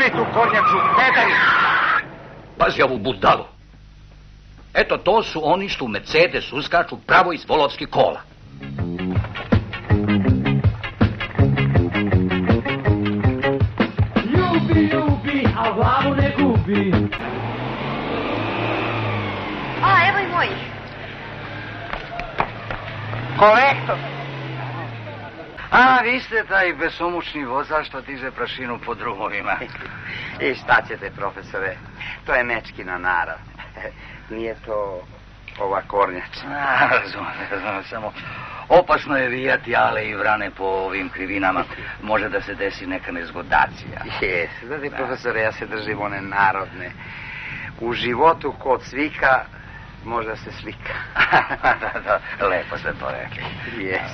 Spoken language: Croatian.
Stani tu, kornjaču, pederi! Pazi ovu budalu. Eto, to su oni što u Mercedes uskaču pravo iz volovskih kola. Ljubi, a glavu ne gubi. A, evo i mojih. Kolektor! A, vi ste taj besomučni vozač što diže prašinu po drumovima. I šta ćete, profesore? To je Mečkina narav. Nije to ova kornjača. Razumem, samo opasno je vijati ale i vrane po ovim krivinama. Može da se desi neka nezgodacija. Znate, profesore, ja se držim one narodne. U životu kod svika možda se slika. Da, lepo ste to rekli. Jes.